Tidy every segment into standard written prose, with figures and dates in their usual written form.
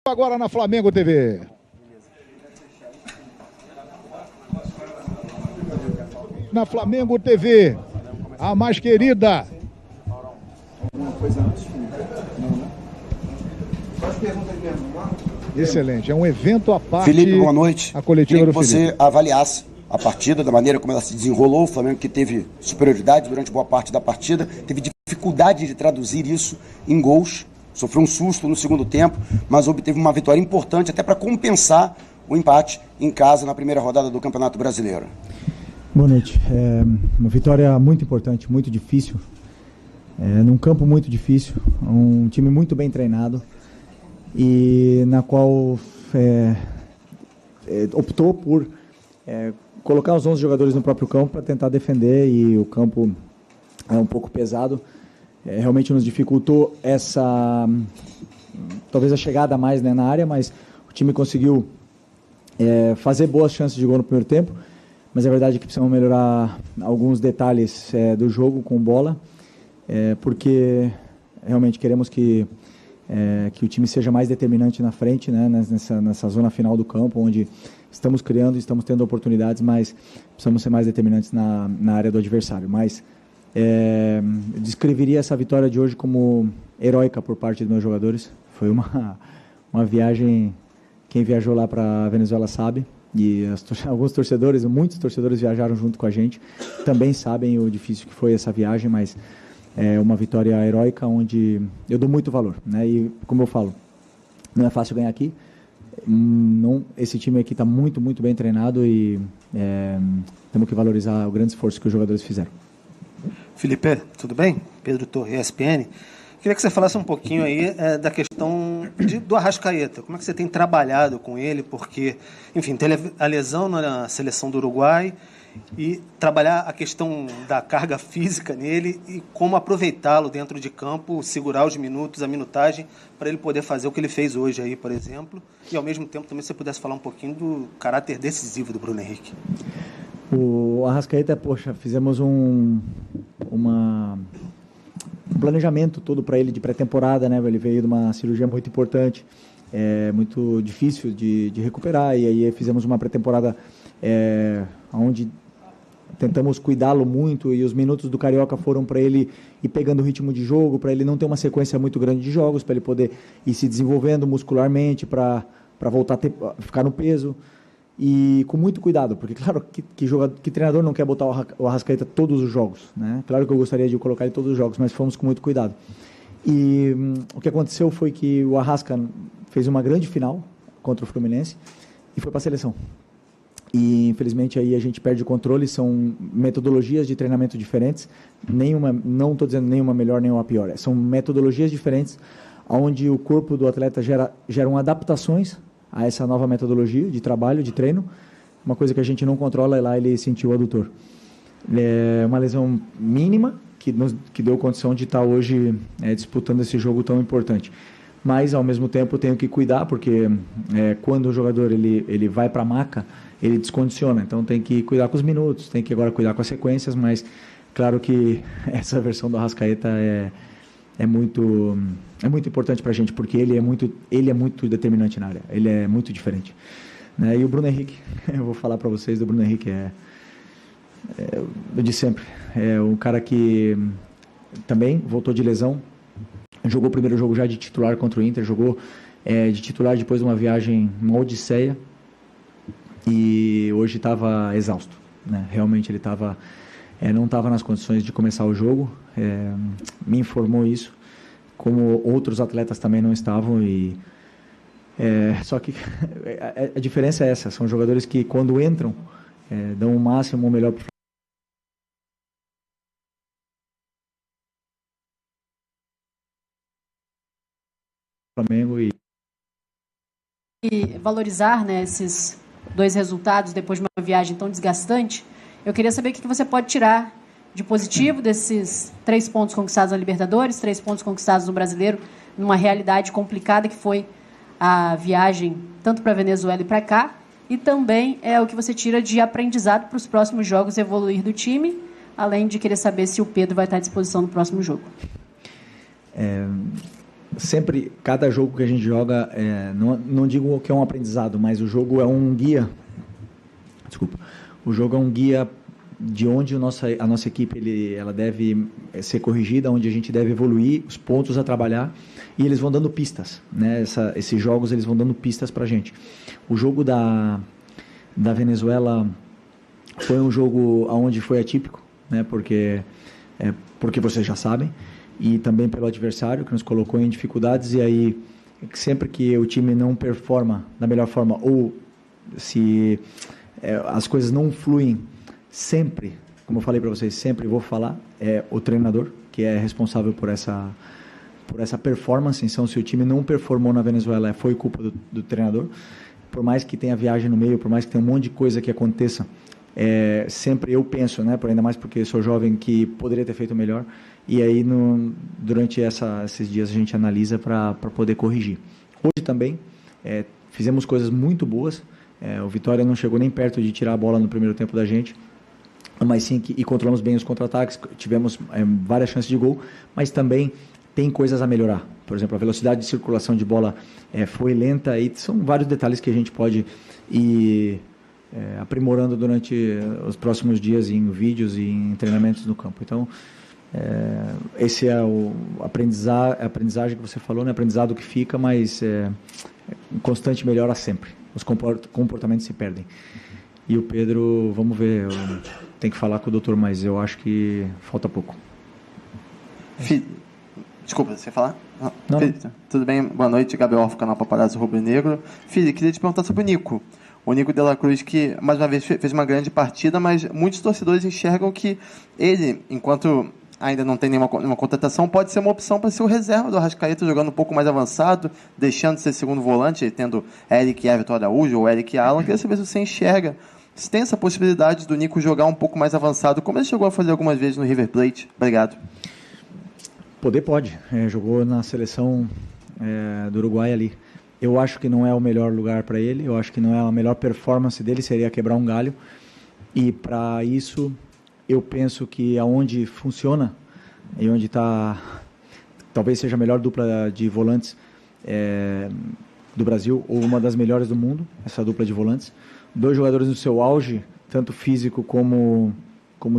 Agora na Flamengo TV. Na Flamengo TV, a mais querida. Excelente, é um evento à parte. Felipe, boa noite. A coletiva Queria do que Felipe. você avaliasse a partida, da maneira como ela se desenrolou. O Flamengo que teve superioridade durante boa parte da partida, teve dificuldade de traduzir isso em gols, sofreu um susto no segundo tempo, mas obteve uma vitória importante até para compensar o empate em casa na primeira rodada do Campeonato Brasileiro. Boa noite. Uma vitória muito importante, muito difícil, num campo muito difícil, um time muito bem treinado e na qual optou por colocar os 11 jogadores no próprio campo para tentar defender, e o campo é um pouco pesado. Realmente nos dificultou talvez a chegada mais, né, na área, mas o time conseguiu fazer boas chances de gol no primeiro tempo, mas é verdade que precisamos melhorar alguns detalhes do jogo com bola, porque realmente queremos que o time seja mais determinante na frente, né, nessa zona final do campo, onde estamos criando, estamos tendo oportunidades, mas precisamos ser mais determinantes na área do adversário. Mas eu descreveria essa vitória de hoje como heróica por parte dos meus jogadores. Foi uma viagem, quem viajou lá para a Venezuela sabe, e alguns torcedores, muitos torcedores viajaram junto com a gente, também sabem o difícil que foi essa viagem, mas é uma vitória heróica onde eu dou muito valor, né? E como eu falo, não é fácil ganhar aqui, esse time aqui está muito, muito bem treinado e temos que valorizar o grande esforço que os jogadores fizeram. Felipe, tudo bem? Pedro Torre, ESPN. Queria que você falasse um pouquinho aí da questão do Arrascaeta. Como é que você tem trabalhado com ele? Porque, enfim, teve a lesão na seleção do Uruguai, e trabalhar a questão da carga física nele e como aproveitá-lo dentro de campo, segurar os minutos, a minutagem, para ele poder fazer o que ele fez hoje aí, por exemplo. E, ao mesmo tempo, também se você pudesse falar um pouquinho do caráter decisivo do Bruno Henrique. O Arrascaeta, fizemos um planejamento todo para ele de pré-temporada, né? Ele veio de uma cirurgia muito importante, muito difícil de recuperar, e aí fizemos uma pré-temporada onde tentamos cuidá-lo muito, e os minutos do Carioca foram para ele ir pegando o ritmo de jogo, para ele não ter uma sequência muito grande de jogos, para ele poder ir se desenvolvendo muscularmente, para voltar a ficar no peso. E com muito cuidado, porque claro que treinador não quer botar o Arrascaeta todos os jogos, né? Claro que eu gostaria de colocar ele todos os jogos, mas fomos com muito cuidado. E o que aconteceu foi que o Arrasca fez uma grande final contra o Fluminense e foi para a seleção. E infelizmente aí a gente perde o controle, são metodologias de treinamento diferentes, não estou dizendo nenhuma melhor, nenhuma pior, são metodologias diferentes, onde o corpo do atleta geram adaptações a essa nova metodologia de trabalho, de treino, uma coisa que a gente não controla, e lá ele sentiu o adutor. É uma lesão mínima, que deu condição de estar hoje disputando esse jogo tão importante. Mas, ao mesmo tempo, tenho que cuidar, porque quando o jogador ele vai para a maca, ele descondiciona. Então, tem que cuidar com os minutos, tem que agora cuidar com as sequências, mas, claro que essa versão do Arrascaeta é muito importante para a gente, porque ele é muito determinante na área, ele é muito diferente, né? E o Bruno Henrique, eu vou falar para vocês do Bruno Henrique, de sempre, é um cara que também voltou de lesão, jogou o primeiro jogo já de titular contra o Inter, jogou de titular depois de uma viagem, uma odisseia, e hoje estava exausto, né? Realmente ele não estava nas condições de começar o jogo, me informou isso, como outros atletas também não estavam, só que a diferença é essa, são jogadores que quando entram, dão o máximo, o melhor para o Flamengo. E valorizar, né, esses dois resultados depois de uma viagem tão desgastante, eu queria saber o que você pode tirar de positivo desses 3 pontos conquistados na Libertadores, 3 pontos conquistados no Brasileiro, numa realidade complicada que foi a viagem tanto para a Venezuela e para cá, e também o que você tira de aprendizado para os próximos jogos evoluir do time, além de querer saber se o Pedro vai estar à disposição no próximo jogo. sempre, cada jogo que a gente joga, não digo que é um aprendizado, mas o jogo é um guia. Desculpa. O jogo é um guia de onde a nossa equipe ela deve ser corrigida, onde a gente deve evoluir, os pontos a trabalhar, e eles vão dando pistas, né? Esses jogos eles vão dando pistas para a gente. O jogo da Venezuela foi um jogo onde foi atípico, né? Porque vocês já sabem, e também pelo adversário que nos colocou em dificuldades, e aí sempre que o time não performa da melhor forma, ou se as coisas não fluem, sempre, como eu falei para vocês, sempre vou falar, é o treinador que é responsável por essa performance. Então, se o time não performou na Venezuela, foi culpa do treinador. Por mais que tenha viagem no meio, por mais que tenha um monte de coisa que aconteça, sempre eu penso, né, ainda mais porque sou jovem, que poderia ter feito melhor. E aí, durante esses dias, a gente analisa para poder corrigir. Hoje também, fizemos coisas muito boas. O Vitória não chegou nem perto de tirar a bola no primeiro tempo da gente, mas sim e controlamos bem os contra-ataques, tivemos várias chances de gol, mas também tem coisas a melhorar. Por exemplo, a velocidade de circulação de bola foi lenta, e são vários detalhes que a gente pode ir aprimorando durante os próximos dias em vídeos e em treinamentos no campo. Então, esse é a aprendizagem que você falou, né? Aprendizado que fica, mas constante melhora sempre. Os comportamentos se perdem. E o Pedro, vamos ver, tem que falar com o doutor, mas eu acho que falta pouco. Desculpa, você quer falar? Não. Tudo bem? Boa noite, Gabriel Orff, canal Paparazzo Rubro Negro. Filho, queria te perguntar sobre o Nico. O Nico de la Cruz, que mais uma vez fez uma grande partida, mas muitos torcedores enxergam que ele, enquanto ainda não tem nenhuma contratação, pode ser uma opção para ser o reserva do Arrascaeta, jogando um pouco mais avançado, deixando de ser segundo volante, tendo Eric Everton Araújo ou Eric Alan. Queria saber se você enxerga, se tem essa possibilidade do Nico jogar um pouco mais avançado, como ele chegou a fazer algumas vezes no River Plate. Obrigado. Pode. Jogou na seleção do Uruguai ali. Eu acho que não é o melhor lugar para ele, eu acho que não é a melhor performance dele, seria quebrar um galho. E para isso, eu penso que aonde funciona e onde está, talvez seja a melhor dupla de volantes do Brasil, ou uma das melhores do mundo, essa dupla de volantes. 2 jogadores no seu auge, tanto físico como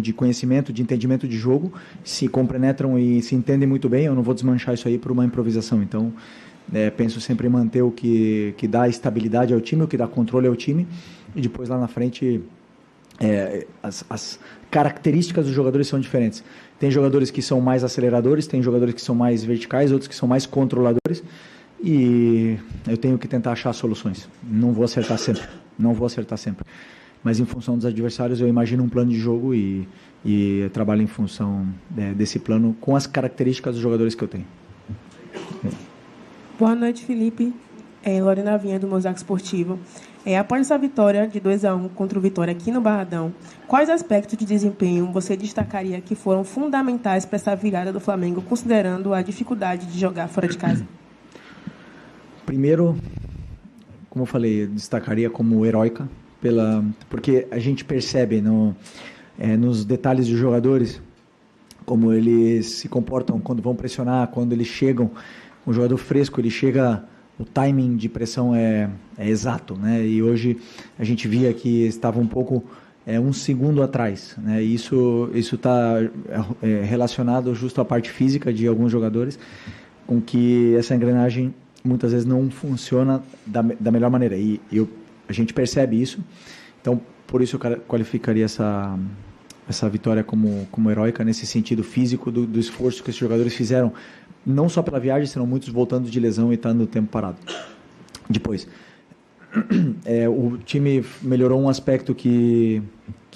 de conhecimento, de entendimento de jogo, se compenetram e se entendem muito bem. Eu não vou desmanchar isso aí por uma improvisação. Então, penso sempre em manter o que dá estabilidade ao time, o que dá controle ao time, e depois lá na frente as características dos jogadores são diferentes. Tem jogadores que são mais aceleradores, tem jogadores que são mais verticais, outros que são mais controladores, e eu tenho que tentar achar soluções. Não vou acertar sempre. Mas em função dos adversários, eu imagino um plano de jogo e trabalho em função desse plano com as características dos jogadores que eu tenho. Boa noite, Felipe. Lorena Vinha, do Mosaico Esportivo. Após essa vitória de 2-1 contra o Vitória aqui no Barradão, quais aspectos de desempenho você destacaria que foram fundamentais para essa virada do Flamengo, considerando a dificuldade de jogar fora de casa? Primeiro, como eu falei, eu destacaria como heróica, porque a gente percebe nos detalhes dos jogadores como eles se comportam quando vão pressionar, quando eles chegam. Um jogador fresco, ele chega, o timing de pressão é exato, né? E hoje a gente via que estava um pouco um segundo atrás, né? E isso está relacionado justo à parte física de alguns jogadores, com que essa engrenagem muitas vezes não funciona da melhor maneira. E a gente percebe isso. Então, por isso eu qualificaria essa vitória como heróica, nesse sentido físico do esforço que esses jogadores fizeram, não só pela viagem, senão muitos voltando de lesão e estando no tempo parado. Depois, o time melhorou um aspecto que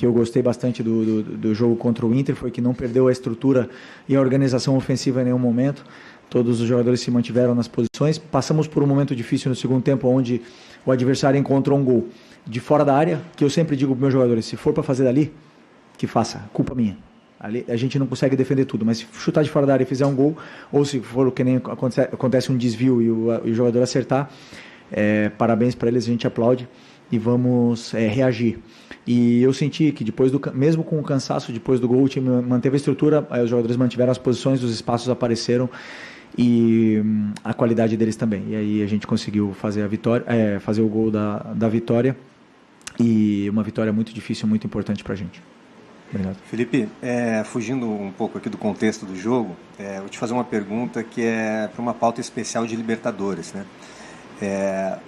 eu gostei bastante do jogo contra o Inter, foi que não perdeu a estrutura e a organização ofensiva em nenhum momento. Todos os jogadores se mantiveram nas posições. Passamos por um momento difícil no segundo tempo, onde o adversário encontrou um gol de fora da área, que eu sempre digo para os meus jogadores, se for para fazer dali, que faça, culpa minha. Ali, a gente não consegue defender tudo, mas se chutar de fora da área e fizer um gol, ou se for que nem acontece um desvio e o jogador acertar, parabéns para eles, a gente aplaude e vamos reagir. E eu senti que mesmo com o cansaço, depois do gol, o time manteve a estrutura, os jogadores mantiveram as posições, os espaços apareceram, e a qualidade deles também. E aí a gente conseguiu fazer a vitória, fazer o gol da vitória, e uma vitória muito difícil, muito importante para a gente. Obrigado. Felipe, fugindo um pouco aqui do contexto do jogo, vou te fazer uma pergunta que é para uma pauta especial de Libertadores, né?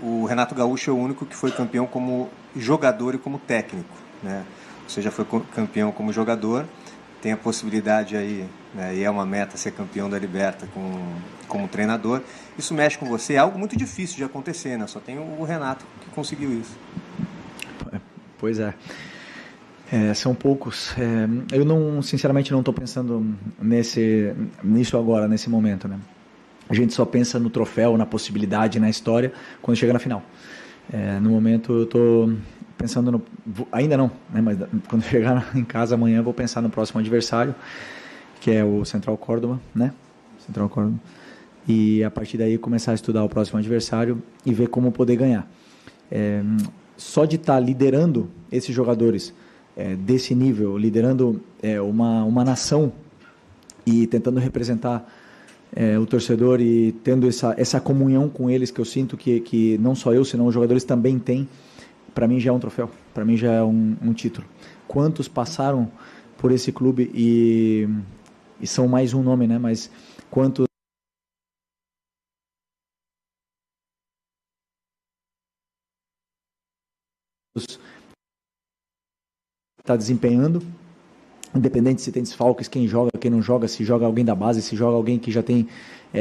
O Renato Gaúcho é o único que foi campeão como jogador e como técnico, né? Você já foi campeão como jogador, tem a possibilidade aí, né, e é uma meta ser campeão da Liberta como treinador. Isso mexe com você, é algo muito difícil de acontecer, né? Só tem o Renato que conseguiu isso. Pois é. São poucos. Eu sinceramente não estou pensando nisso agora, nesse momento, né? A gente só pensa no troféu, na possibilidade, na história, quando chega na final. No momento eu estou pensando ainda não, né? Mas quando chegar em casa amanhã eu vou pensar no próximo adversário, que é o Central Córdoba, né? Central Córdoba. E a partir daí começar a estudar o próximo adversário e ver como poder ganhar. Só de estar liderando esses jogadores desse nível, liderando uma nação e tentando representar o torcedor e tendo essa comunhão com eles, que eu sinto que não só eu, senão os jogadores também têm, para mim já é um troféu, para mim já é um título. Quantos passaram por esse clube e são mais um nome, né? Mas quantos está desempenhando, independente se tem desfalques, quem joga, quem não joga, se joga alguém da base, se joga alguém que já tem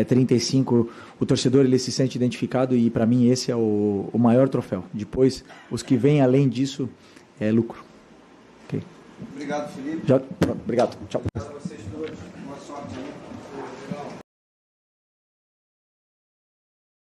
35, o torcedor ele se sente identificado, e para mim esse é o maior troféu. Depois, os que vêm além disso é lucro. Okay. Obrigado, Felipe. Obrigado, tchau.